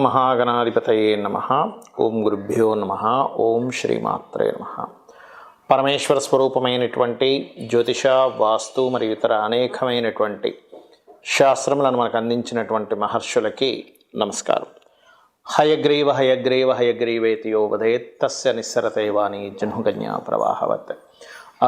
మహాగణాధిపతయే నమః. ఓం గురుభ్యో నమః. ఓం శ్రీమాత్రే నమః. పరమేశ్వర స్వరూపమైనటువంటి జ్యోతిష, వాస్తు మరియు ఇతర అనేకమైనటువంటి శాస్త్రములను మనకు అందించినటువంటి మహర్షులకి నమస్కారం. హయగ్రీవ హయగ్రీవ హయగ్రీవేతి యో వదేత్ తస్య నిస్సరతే వాణి జహ్నుగన్యా ప్రవాహవత్.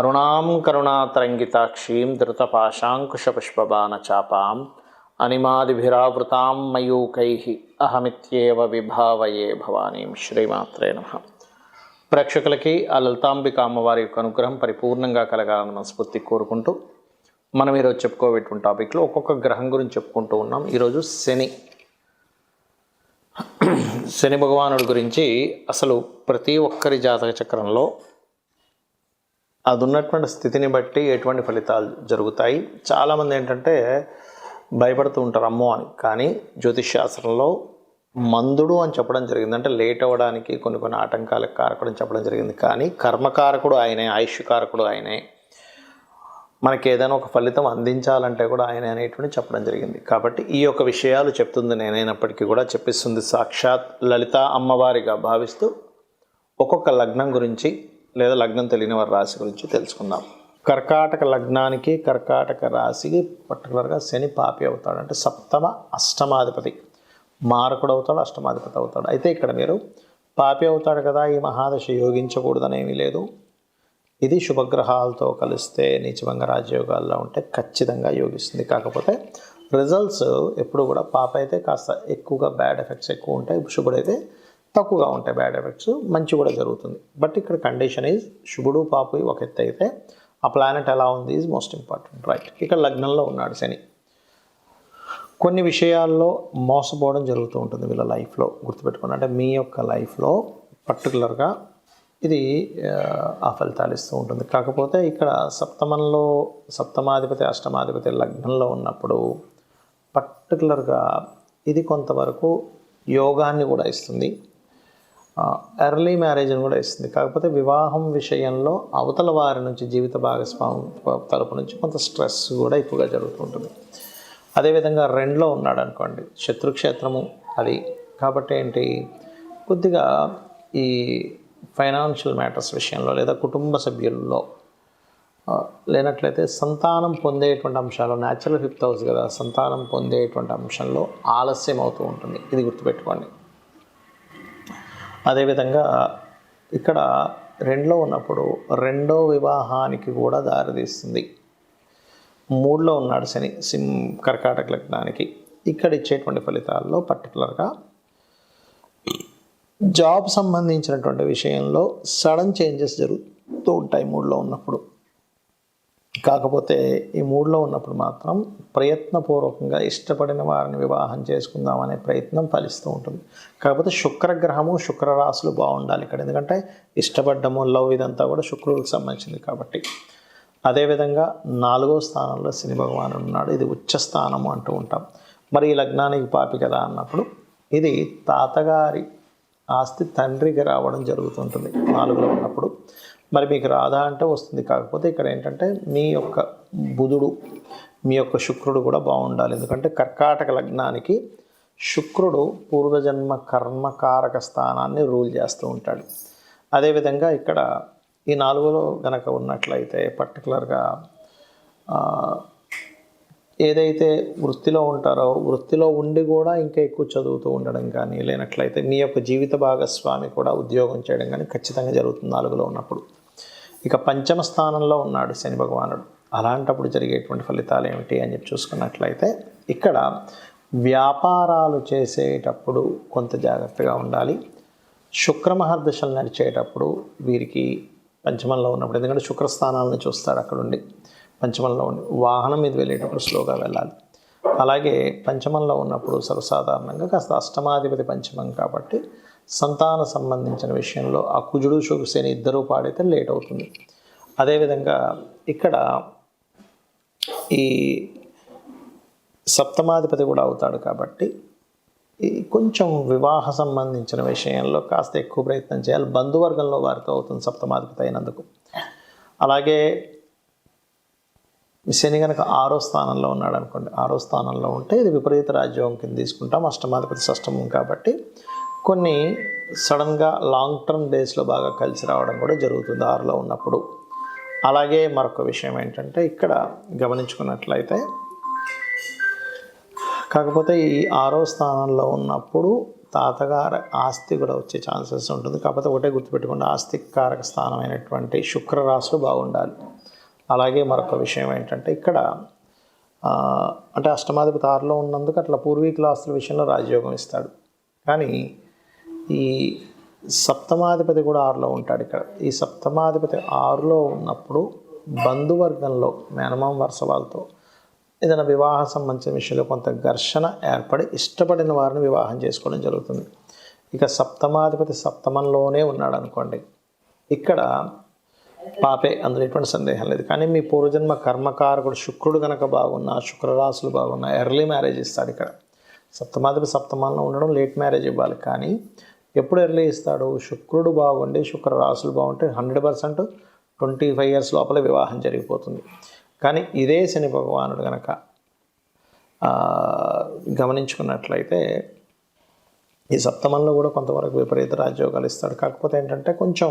అరుణాం కరుణాతరంగితాక్షీం ధృతపాశాంకుశపుష్పబాణచాపాం అనిమాదిభిరావృతాం మయూకైః అహమిత్యేవ విభావయే భవానీం. శ్రీమాత్రే నమః. ప్రేక్షకులకి ఆ లలితాంబిక అమ్మవారి యొక్క అనుగ్రహం పరిపూర్ణంగా కలగాలని మనస్ఫూర్తి కోరుకుంటూ మనం ఈరోజు చెప్పుకోబెట్టిన టాపిక్లో ఒక్కొక్క గ్రహం గురించి చెప్పుకుంటూ ఉన్నాం. ఈరోజు శని భగవానుడి గురించి అసలు ప్రతి ఒక్కరి జాతక చక్రంలో అది ఉన్నటువంటి స్థితిని బట్టి ఎటువంటి ఫలితాలు జరుగుతాయి. చాలామంది ఏంటంటే భయపడుతూ ఉంటారు అమ్మో అని. కానీ జ్యోతిష్ శాస్త్రంలో మందుడు అని చెప్పడం జరిగింది. అంటే లేట్ అవ్వడానికి కొన్ని ఆటంకాలకు కారకుడు అని చెప్పడం జరిగింది. కానీ కర్మకారకుడు ఆయనే, ఆయుష్కారకుడు ఆయనే, మనకి ఏదైనా ఒక ఫలితం అందించాలంటే కూడా ఆయన అనేటువంటి చెప్పడం జరిగింది. కాబట్టి ఈ యొక్క విషయాలు చెప్తుంది నేనైనప్పటికీ కూడా చెప్పిస్తుంది సాక్షాత్ లలిత అమ్మవారిగా భావిస్తూ ఒక్కొక్క లగ్నం గురించి లేదా లగ్నం తెలియని వారి రాశి గురించి తెలుసుకుందాం. కర్కాటక లగ్నానికి, కర్కాటక రాశికి పర్టికులర్గా శని పాపి అవుతాడు. అంటే సప్తమ అష్టమాధిపతి, మారకుడు అవుతాడు, అష్టమాధిపతి అవుతాడు. అయితే ఇక్కడ మీరు పాపి అవుతాడు కదా, ఈ మహాదశ యోగించకూడదనేమీ లేదు. ఇది శుభగ్రహాలతో కలిస్తే నీచభంగ రాజయోగాల్లో ఉంటే ఖచ్చితంగా యోగిస్తుంది. కాకపోతే రిజల్ట్స్ ఎప్పుడు కూడా పాప అయితే కాస్త ఎక్కువగా బ్యాడ్ ఎఫెక్ట్స్ ఎక్కువ ఉంటాయి, శుభుడైతే తక్కువగా ఉంటాయి బ్యాడ్ ఎఫెక్ట్స్, మంచి కూడా జరుగుతుంది. బట్ ఇక్కడ కండిషన్ ఈజ్ శుభుడు పాపి ఒక ఎత్తు అయితే ఆ ప్లానెట్ ఎలా ఉంది ఈజ్ మోస్ట్ ఇంపార్టెంట్, రైట్. ఇక్కడ లగ్నంలో ఉన్నాడు శని. కొన్ని విషయాల్లో మోసపోవడం జరుగుతూ ఉంటుంది వీళ్ళ లైఫ్లో, గుర్తుపెట్టుకోండి. అంటే మీ యొక్క లైఫ్లో పర్టికులర్గా ఇది ఆ ఫలితాలు ఇస్తూ ఉంటుంది. కాకపోతే ఇక్కడ సప్తమంలో సప్తమాధిపతి అష్టమాధిపతి లగ్నంలో ఉన్నప్పుడు పర్టికులర్గా ఇది కొంతవరకు యోగాన్ని కూడా ఇస్తుంది, ఎర్లీ మ్యారేజ్ని కూడా ఇస్తుంది. కాకపోతే వివాహం విషయంలో అవతల వారి నుంచి, జీవిత భాగస్వామి తరపు నుంచి కొంత స్ట్రెస్ కూడా ఎక్కువగా జరుగుతూ ఉంటుంది. అదేవిధంగా రెండులో ఉన్నాడు అనుకోండి, శత్రుక్షేత్రము అది. కాబట్టి ఏంటి, కొద్దిగా ఈ ఫైనాన్షియల్ మ్యాటర్స్ విషయంలో లేదా కుటుంబ సభ్యుల్లో లేనట్లయితే సంతానం పొందేటువంటి అంశాలు, న్యాచురల్ ఫిఫ్త్ హౌస్ కదా, సంతానం పొందేటువంటి అంశంలో ఆలస్యం అవుతూ ఉంటుంది, ఇది గుర్తుపెట్టుకోండి. అదేవిధంగా ఇక్కడ రెండులో ఉన్నప్పుడు రెండో వివాహానికి కూడా దారితీస్తుంది. మూడులో ఉన్నాడు శని కర్కాటక లగ్నానికి. ఇక్కడ ఇచ్చేటువంటి ఫలితాల్లో పర్టికులర్గా జాబ్ సంబంధించినటువంటి విషయంలో సడన్ చేంజెస్ జరుగుతూ ఉంటాయి మూడులో ఉన్నప్పుడు. కాకపోతే ఈ మూడులో ఉన్నప్పుడు మాత్రం ప్రయత్నపూర్వకంగా ఇష్టపడిన వారిని వివాహం చేసుకుందామనే ప్రయత్నం ఫలిస్తూ ఉంటుంది. కాకపోతే శుక్రగ్రహము, శుక్రరాశులు బాగుండాలి ఇక్కడ, ఎందుకంటే ఇష్టపడ్డము, లవ్ ఇదంతా కూడా శుక్రుడికి సంబంధించింది కాబట్టి. అదేవిధంగా 4వ స్థానంలో శని భగవానుడు ఉన్నాడు, ఇది ఉచ్చ స్థానము అంటూ ఉంటాం. మరి ఈ లగ్నానికి పాపి కదా అన్నప్పుడు ఇది తాతగారి ఆస్తి తండ్రికి రావడం జరుగుతుంటుంది 4లో ఉన్నప్పుడు. మరి మీకు రాదా అంటే వస్తుంది. కాకపోతే ఇక్కడ ఏంటంటే మీ యొక్క బుధుడు, మీ యొక్క శుక్రుడు కూడా బాగుండాలి. ఎందుకంటే కర్కాటక లగ్నానికి శుక్రుడు పూర్వజన్మ కర్మకారక స్థానాన్ని రూల్ చేస్తూ ఉంటాడు. అదేవిధంగా ఇక్కడ ఈ 4లో గనక ఉన్నట్లయితే పర్టికులర్గా ఏదైతే వృత్తిలో ఉంటారో వృత్తిలో ఉండి కూడా ఇంకా ఎక్కువ చదువుతూ ఉండడం కానీ, లేనట్లయితే మీ యొక్క జీవిత భాగస్వామి కూడా ఉద్యోగం చేయడం కానీ ఖచ్చితంగా జరుగుతుంది 4లో ఉన్నప్పుడు. ఇక పంచమ స్థానంలో ఉన్నాడు శని భగవానుడు. అలాంటప్పుడు జరిగేటువంటి ఫలితాలు ఏమిటి అని చెప్పి చూసుకున్నట్లయితే ఇక్కడ వ్యాపారాలు చేసేటప్పుడు కొంత జాగ్రత్తగా ఉండాలి. శుక్రమహర్దశలు నడిచేటప్పుడు వీరికి పంచమంలో ఉన్నప్పుడు, ఎందుకంటే శుక్రస్థానాలను చూస్తాడు అక్కడుండి, పంచమంలో ఉండి వాహనం మీద వెళ్ళేటప్పుడు స్లోగా వెళ్ళాలి. అలాగే పంచమంలో ఉన్నప్పుడు సర్వసాధారణంగా కాస్త అష్టమాధిపతి పంచమం కాబట్టి సంతాన సంబంధించిన విషయంలో ఆ కుజుడు శని ఇద్దరూ పాడైతే లేట్ అవుతుంది. అదేవిధంగా ఇక్కడ ఈ సప్తమాధిపతి కూడా అవుతాడు కాబట్టి కొంచెం వివాహ సంబంధించిన విషయంలో కాస్త ఎక్కువ ప్రయత్నం చేయాలి. బంధువర్గంలో వారితో అవుతుంది సప్తమాధిపతి అయినందుకు. అలాగే శని కనుక 6వ స్థానంలో ఉన్నాడు అనుకోండి, 6వ స్థానంలో ఉంటే ఇది విపరీత రాజ్యోగం కింద తీసుకుంటాం. అష్టమాధిపతి షష్టమం కాబట్టి కొన్ని సడన్గా లాంగ్ టర్మ్ డేస్లో బాగా కలిసి రావడం కూడా జరుగుతుంది 6లో ఉన్నప్పుడు. అలాగే మరొక విషయం ఏంటంటే ఇక్కడ గమనించుకున్నట్లయితే, కాకపోతే ఈ 6వ స్థానంలో ఉన్నప్పుడు తాతగారి ఆస్తి కూడా వచ్చే ఛాన్సెస్ ఉంటుంది. కాకపోతే ఒకటే గుర్తుపెట్టుకోండి, ఆస్తి కారక స్థానమైనటువంటి శుక్రరాశులు బాగుండాలి. అలాగే మరొక విషయం ఏంటంటే ఇక్కడ అంటే అష్టమాధిపతి 6లో ఉన్నందుకు అట్లా పూర్వీకుల ఆస్తుల విషయంలో రాజయోగం ఇస్తాడు. కానీ ఈ సప్తమాధిపతి కూడా 6లో ఉంటాడు. ఇక్కడ ఈ సప్తమాధిపతి 6లో ఉన్నప్పుడు బంధువర్గంలో మేనమామ వరుస వాళ్ళతో ఏదైనా వివాహ సంబంధించిన విషయంలో కొంత ఘర్షణ ఏర్పడి ఇష్టపడిన వారిని వివాహం చేసుకోవడం జరుగుతుంది. ఇక సప్తమాధిపతి సప్తమంలోనే ఉన్నాడు అనుకోండి, ఇక్కడ పాపే, అందులో ఎటువంటి సందేహం లేదు. కానీ మీ పూర్వజన్మ కర్మకారకుడు శుక్రుడు కనుక బాగున్నా, శుక్రరాశులు బాగున్నా ఎర్లీ మ్యారేజ్ ఇస్తాడు. ఇక్కడ సప్తమాధిపతి సప్తమంలో ఉండడం లేట్ మ్యారేజ్ ఇవ్వాలి. కానీ ఎప్పుడు ఎర్లీ ఇస్తాడు? శుక్రుడు బాగుండి శుక్రరాశులు బాగుంటే 100% 25 years లోపల వివాహం జరిగిపోతుంది. కానీ ఇదే శని భగవానుడు కనుక గమనించుకున్నట్లయితే ఈ సప్తమంలో కూడా కొంతవరకు విపరీత రాజయోగాలు ఇస్తాడు. కాకపోతే ఏంటంటే కొంచెం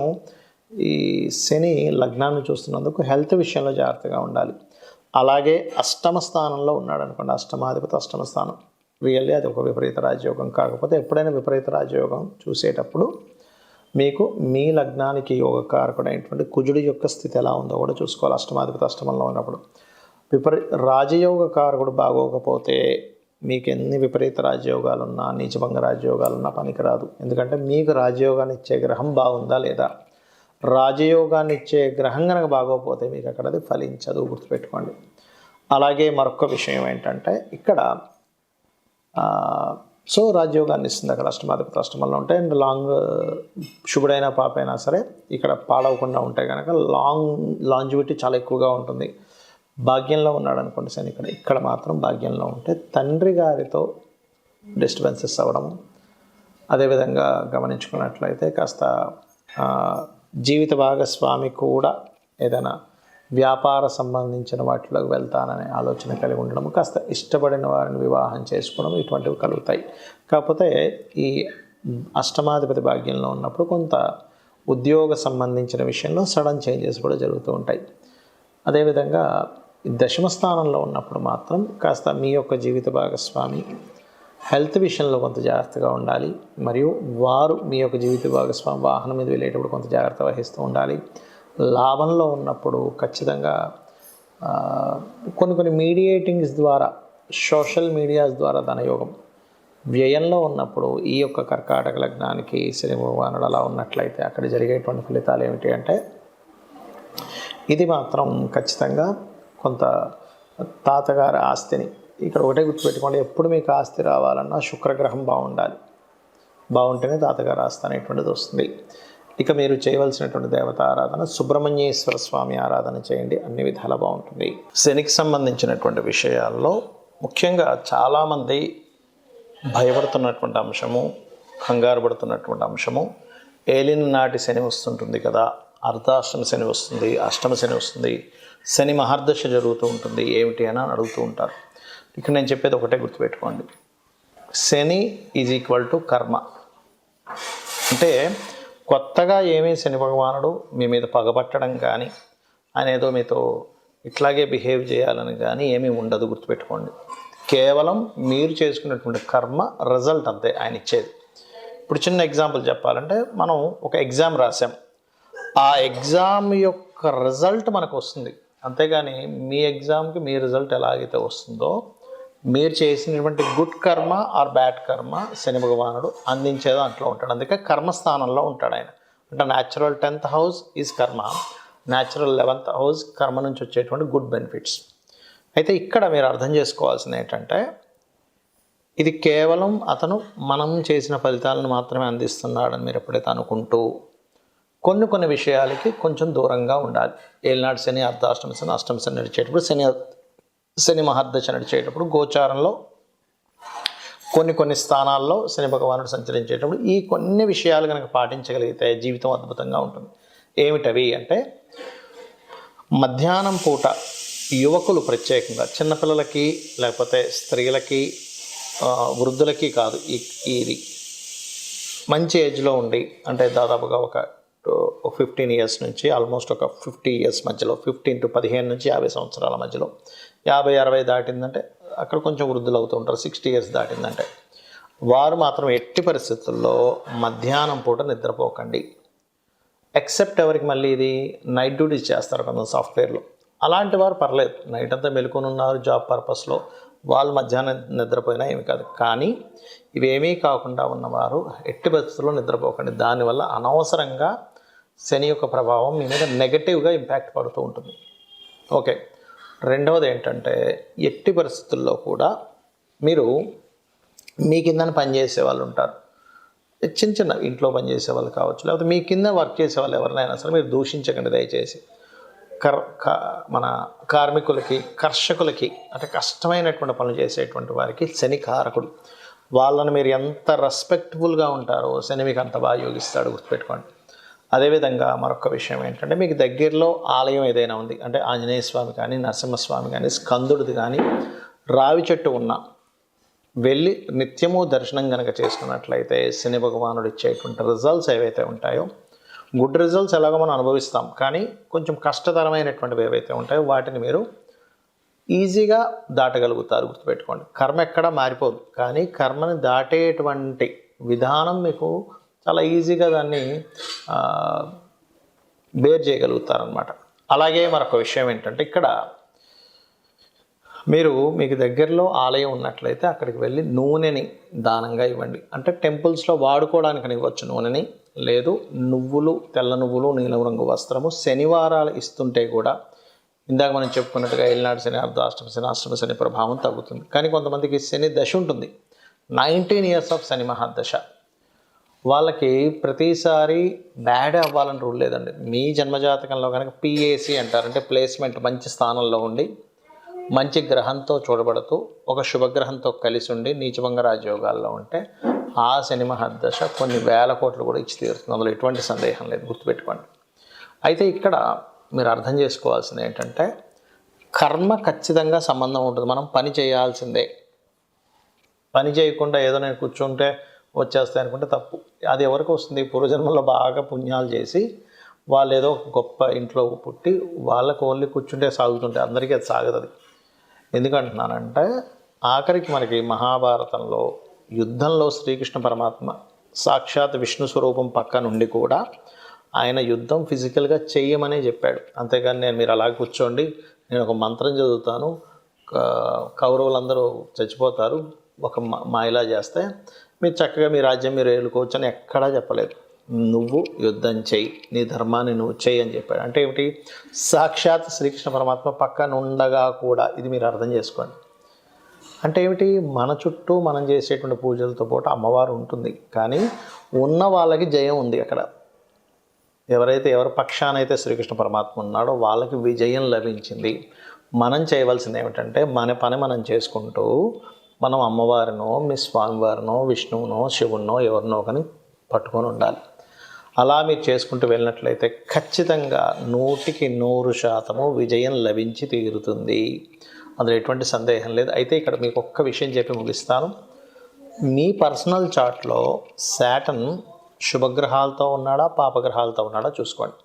ఈ శని లగ్నాన్ని చూస్తున్నందుకు హెల్త్ విషయంలో జాగ్రత్తగా ఉండాలి. అలాగే అష్టమ స్థానంలో ఉన్నాడు అనుకోండి, అష్టమాధిపతి అష్టమ స్థానం, రియల్లీ అది ఒక విపరీత రాజయోగం. కాకపోతే ఎప్పుడైనా విపరీత రాజయోగం చూసేటప్పుడు మీకు మీ లగ్నానికి యోగకారకుడైనటువంటి కుజుడి యొక్క స్థితి ఎలా ఉందో కూడా చూసుకోవాలి. అష్టమాధిపతి అష్టమంలో ఉన్నప్పుడు రాజయోగ కారకుడు బాగోకపోతే మీకు ఎన్ని విపరీత రాజయోగాలున్నా, నీచభంగ రాజయోగాలున్నా పనికిరాదు. ఎందుకంటే మీకు రాజయోగాన్ని ఇచ్చే గ్రహం బాగుందా లేదా, రాజయోగాన్ని ఇచ్చే గ్రహం కనుక బాగోకపోతే మీకు అక్కడ అది ఫలించదు, గుర్తుపెట్టుకోండి. అలాగే మరొక విషయం ఏంటంటే ఇక్కడ సో రాజయోగాన్ని ఇస్తుంది అక్కడ అష్టమాధిపతి అష్టమంలో ఉంటాయి. అండ్ లాంగ్ శుభుడైనా పాపైనా సరే ఇక్కడ పాడవకుండా ఉంటాయి కనుక లాంజివిటీ చాలా ఎక్కువగా ఉంటుంది. భాగ్యంలో ఉన్నాడు అనుకోండి శని, ఇక్కడ మాత్రం భాగ్యంలో ఉంటే తండ్రి గారితో డిస్టర్బెన్సెస్ అవ్వడము, అదేవిధంగా గమనించుకున్నట్లయితే కాస్త జీవిత భాగస్వామి కూడా ఏదైనా వ్యాపార సంబంధించిన వాటిలోకి వెళ్తాననే ఆలోచన కలిగి ఉండడం, కాస్త ఇష్టపడిన వారిని వివాహం చేసుకోవడం, ఇటువంటివి కలుగుతాయి. కాకపోతే ఈ అష్టమాధిపతి భాగ్యంలో ఉన్నప్పుడు కొంత ఉద్యోగ సంబంధించిన విషయంలో సడన్ చేంజెస్ కూడా జరుగుతూ ఉంటాయి. అదేవిధంగా దశమ స్థానంలో ఉన్నప్పుడు మాత్రం కాస్త మీ యొక్క జీవిత భాగస్వామి హెల్త్ విషయంలో కొంత జాగ్రత్తగా ఉండాలి. మరియు వారు మీ యొక్క జీవిత భాగస్వామి వాహనం మీద వెళ్ళేటప్పుడు కొంత జాగ్రత్త వహిస్తూ ఉండాలి. లాభంలో ఉన్నప్పుడు ఖచ్చితంగా కొన్ని మీడియేటింగ్స్ ద్వారా, సోషల్ మీడియాస్ ద్వారా ధనయోగం. వ్యయంలో ఉన్నప్పుడు ఈ యొక్క కర్కాటక లగ్నానికి శని భగవానుడు అలా ఉన్నట్లయితే అక్కడ జరిగేటువంటి ఫలితాలు ఏమిటి అంటే, ఇది మాత్రం ఖచ్చితంగా కొంత తాతగారి ఆస్తిని, ఇక్కడ ఒకటే గుర్తుపెట్టుకోండి, ఎప్పుడు మీకు ఆస్తి రావాలన్నా శుక్రగ్రహం బాగుంటేనే తాతగారి ఆస్తి అనేటువంటిది వస్తుంది. ఇక మీరు చేయవలసినటువంటి దేవత ఆరాధన సుబ్రహ్మణ్యేశ్వర స్వామి ఆరాధన చేయండి, అన్ని విధాలా బాగుంటుంది. శనికి సంబంధించినటువంటి విషయాల్లో ముఖ్యంగా చాలామంది భయపడుతున్నటువంటి అంశము, కంగారు పడుతున్నటువంటి అంశము, ఏలిన నాటి శని వస్తుంటుంది కదా, అర్ధాష్టమ శని వస్తుంది, అష్టమ శని వస్తుంది, శని మహర్దశ జరుగుతూ ఉంటుంది, ఏమిటి అని అడుగుతూ ఉంటారు. ఇక్కడ నేను చెప్పేది ఒకటే గుర్తుపెట్టుకోండి, శని ఈజ్ ఈక్వల్ టు కర్మ. అంటే కొత్తగా ఏమీ శని భగవానుడు మీ మీద పగబట్టడం కానీ, ఆయన ఏదో మీతో ఇట్లాగే బిహేవ్ చేయాలని కానీ ఏమీ ఉండదు, గుర్తుపెట్టుకోండి. కేవలం మీరు చేసుకున్నటువంటి కర్మ రిజల్ట్ అంతే ఆయన ఇచ్చేది. ఇప్పుడు చిన్న ఎగ్జాంపుల్ చెప్పాలంటే, మనం ఒక ఎగ్జామ్ రాసాం, ఆ ఎగ్జామ్ యొక్క రిజల్ట్ మనకు వస్తుంది. అంతేగాని మీ ఎగ్జామ్కి మీ రిజల్ట్ ఎలాగైతే వస్తుందో, మీరు చేసినటువంటి గుడ్ కర్మ ఆర్ బ్యాడ్ కర్మ శని భగవానుడు అందించే దాంట్లో ఉంటాడు. అందుకే కర్మస్థానంలో ఉంటాడు ఆయన. అంటే న్యాచురల్ 10th house ఈజ్ కర్మ, న్యాచురల్ 11th house కర్మ నుంచి వచ్చేటువంటి గుడ్ బెనిఫిట్స్. అయితే ఇక్కడ మీరు అర్థం చేసుకోవాల్సింది ఏంటంటే, ఇది కేవలం అతను మనం చేసిన ఫలితాలను మాత్రమే అందిస్తున్నాడని మీరు ఎప్పుడైతే అనుకుంటూ కొన్ని విషయాలకి కొంచెం దూరంగా ఉండాలి. ఏలినాడు శని, అర్ధాష్టమ శని, అష్టమ శని నడిచేటప్పుడు, శని మహర్దశ నడిచేటప్పుడు, గోచారంలో కొన్ని స్థానాల్లో శని భగవానుడు సంచరించేటప్పుడు ఈ కొన్ని విషయాలు కనుక పాటించగలిగితే జీవితం అద్భుతంగా ఉంటుంది. ఏమిటవి అంటే, మధ్యాహ్నం పూట యువకులు ప్రత్యేకంగా చిన్నపిల్లలకి లేకపోతే స్త్రీలకి వృద్ధులకి కాదు, ఇది మంచి ఏజ్లో ఉండి అంటే దాదాపుగా ఒక 15 ఇయర్స్ నుంచి ఆల్మోస్ట్ ఒక 50 ఇయర్స్ మధ్యలో 15 to 15 నుంచి 50 సంవత్సరాల మధ్యలో 50-60 దాటిందంటే అక్కడ కొంచెం వృద్ధులు అవుతూ ఉంటారు. 60 ఇయర్స్ దాటిందంటే వారు మాత్రం ఎట్టి పరిస్థితుల్లో మధ్యాహ్నం పూట నిద్రపోకండి. ఎక్సెప్ట్ ఎవరికి మళ్ళీ ఇది నైట్ డ్యూటీస్ చేస్తారు కొంత సాఫ్ట్వేర్లో, అలాంటి వారు పర్లేదు, నైట్ అంతా మెలుకొని ఉన్నారు జాబ్ పర్పస్లో, వాళ్ళు మధ్యాహ్నం నిద్రపోయినా ఏమి కాదు. కానీ ఇవేమీ కాకుండా ఉన్నవారు ఎట్టి పరిస్థితుల్లో నిద్రపోకండి. దానివల్ల అనవసరంగా శని యొక్క ప్రభావం మీ మీద నెగటివ్గా ఇంపాక్ట్ పడుతూ ఉంటుంది. ఓకే, రెండవది ఏంటంటే ఎట్టి పరిస్థితుల్లో కూడా మీరు మీ కింద పనిచేసే వాళ్ళు ఉంటారు, చిన్న ఇంట్లో పనిచేసే వాళ్ళు కావచ్చు, లేకపోతే మీ కింద వర్క్ చేసే వాళ్ళు ఎవరినైనా సరే మీరు దూషించకండి దయచేసి. మన కార్మికులకి, కర్షకులకి అంటే కష్టమైనటువంటి పనులు చేసేటువంటి వారికి శని కారకుడు. వాళ్ళని మీరు ఎంత రెస్పెక్ట్ఫుల్గా ఉంటారో శని మీకు అంత బాగా యోగిస్తాడు, గుర్తుపెట్టుకోండి. అదేవిధంగా మరొక విషయం ఏంటంటే మీకు దగ్గరలో ఆలయం ఏదైనా ఉంది అంటే ఆంజనేయ స్వామి కానీ, నరసింహస్వామి కానీ, స్కందుడిది కానీ, రావి చెట్టు ఉన్న వెళ్ళి నిత్యము దర్శనం కనుక చేసుకున్నట్లయితే శని భగవానుడు ఇచ్చేటువంటి రిజల్ట్స్ ఏవైతే ఉంటాయో, గుడ్ రిజల్ట్స్ ఎలాగో మనం అనుభవిస్తాం, కానీ కొంచెం కష్టతరమైనటువంటివి ఏవైతే ఉంటాయో వాటిని మీరు ఈజీగా దాటగలుగుతారు, గుర్తుపెట్టుకోండి. కర్మ ఎక్కడా మారిపోదు, కానీ కర్మని దాటేటువంటి విధానం మీకు చాలా ఈజీగా దాన్ని బేర్ చేయగలుగుతారనమాట. అలాగే మరొక విషయం ఏంటంటే ఇక్కడ మీకు దగ్గరలో ఆలయం ఉన్నట్లయితే అక్కడికి వెళ్ళి నూనెని దానంగా ఇవ్వండి. అంటే టెంపుల్స్లో వాడుకోవడానికి ఇవ్వచ్చు నూనెని, లేదు నువ్వులు, తెల్ల నువ్వులు, నీలం రంగు వస్త్రము శనివారాలు ఇస్తుంటే కూడా ఇందాక మనం చెప్పుకున్నట్టుగా ఏలినాడు శని, అర్ధాష్టమ శని, అష్టమ శని ప్రభావం తగ్గుతుంది. కానీ కొంతమందికి శని దశ ఉంటుంది, 19 ఇయర్స్ ఆఫ్ శని మహాదశ. వాళ్ళకి ప్రతిసారి బ్యాడ్ అవ్వాలని రూల్ లేదండి. మీ జన్మజాతకంలో కనుక PAC అంటారు, అంటే ప్లేస్మెంట్ మంచి స్థానంలో ఉండి మంచి గ్రహంతో చూడబడుతూ ఒక శుభగ్రహంతో కలిసి ఉండి నీచభంగ రాజయోగాల్లో ఉంటే ఆ శని మహాదశ కొన్ని వేల కోట్లు కూడా ఇచ్చి తీరుతుంది, అందులో ఎటువంటి సందేహం లేదు, గుర్తుపెట్టుకోండి. అయితే ఇక్కడ మీరు అర్థం చేసుకోవాల్సింది ఏంటంటే కర్మ ఖచ్చితంగా సంబంధం ఉంటుంది. మనం పని చేయాల్సిందే, పని చేయకుండా ఏదో నేను కూర్చుంటే వచ్చేస్తాయి అనుకుంటే తప్పు. అది ఎవరికి వస్తుంది? పూర్వజన్మలో బాగా పుణ్యాలు చేసి వాళ్ళు ఏదో గొప్ప ఇంట్లో పుట్టి వాళ్ళకు ఓన్లీ కూర్చుంటే సాగుతుంటే అందరికీ అది సాగదు. ఎందుకంటున్నానంటే ఆఖరికి మనకి మహాభారతంలో యుద్ధంలో శ్రీకృష్ణ పరమాత్మ సాక్షాత్ విష్ణు స్వరూపం పక్క నుండి కూడా ఆయన యుద్ధం ఫిజికల్గా చేయమనే చెప్పాడు. అంతేగాని మీరు అలా కూర్చోండి, నేను ఒక మంత్రం చదువుతాను, కౌరవులందరూ చచ్చిపోతారు ఒక మాయలా చేస్తే మీరు చక్కగా మీ రాజ్యం మీరు ఏలుకోవచ్చు అని ఎక్కడా చెప్పలేదు. నువ్వు యుద్ధం చెయ్యి, నీ ధర్మాన్ని నువ్వు చెయ్యి అని చెప్పాడు. అంటే ఏమిటి? సాక్షాత్ శ్రీకృష్ణ పరమాత్మ పక్కన ఉండగా కూడా, ఇది మీరు అర్థం చేసుకోండి. అంటే ఏమిటి? మన చుట్టూ మనం చేసేటువంటి పూజలతో పాటు అమ్మవారు ఉంటుంది, కానీ ఉన్న వాళ్ళకి జయం ఉంది అక్కడ. ఎవరి పక్షానైతే శ్రీకృష్ణ పరమాత్మ ఉన్నాడో వాళ్ళకి విజయం లభించింది. మనం చేయవలసింది ఏమిటంటే మన పని మనం చేసుకుంటూ మనం అమ్మవారినో, మీ స్వామివారినో, విష్ణువునో, శివునో ఎవరినో కానీ పట్టుకొని ఉండాలి. అలా మీరు చేసుకుంటూ వెళ్ళినట్లయితే ఖచ్చితంగా 100% విజయం లభించి తీరుతుంది, అందులో ఎటువంటి సందేహం లేదు. అయితే ఇక్కడ మీకు ఒక్క విషయం చెప్పి ముగిస్తాను. మీ పర్సనల్ చార్ట్లో శాటర్న్ శుభగ్రహాలతో ఉన్నాడా, పాపగ్రహాలతో ఉన్నాడా చూసుకోండి.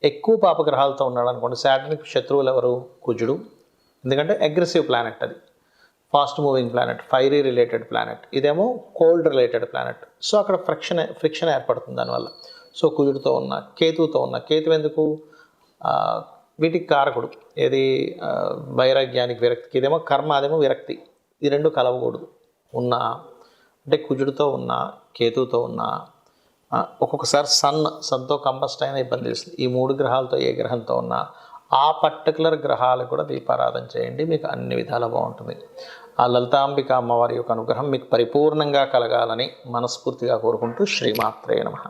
ఎక్కువ పాపగ్రహాలతో ఉన్నాడు అనుకోండి, శాటర్న్కి శత్రువులు ఎవరు? కుజుడు. ఎందుకంటే అగ్రెసివ్ ప్లానెట్, అది fast moving planet, fiery related planet. ఇదేమో కోల్డ్ రిలేటెడ్ ప్లానెట్. సో అక్కడ ఫ్రిక్షన్ ఏర్పడుతుంది దానివల్ల. సో కుజుడితో ఉన్న, కేతువుతో ఉన్న, కేతు ఎందుకు? వీటికి కారకుడు. ఏది? వైరాగ్యానికి, విరక్తికి. ఇదేమో కర్మ, అదేమో విరక్తి. ఈ రెండు కలవకూడదు. అంటే కుజుడితో ఉన్న, కేతువుతో ఉన్న, ఒక్కొక్కసారి సన్తో కంబస్ట్ అయినా ఇబ్బంది ఇస్తుంది. ఈ 3 గ్రహాలతో ఏ గ్రహంతో ఉన్నా ఆ పర్టికులర్ గ్రహాలకు కూడా దీపారాధన చేయండి, మీకు అన్ని విధాలా బాగుంటుంది. ఆ లలితాంబిక అమ్మవారి యొక్క అనుగ్రహం మీకు పరిపూర్ణంగా కలగాలని మనస్ఫూర్తిగా కోరుకుంటూ శ్రీమాత్రే నమః.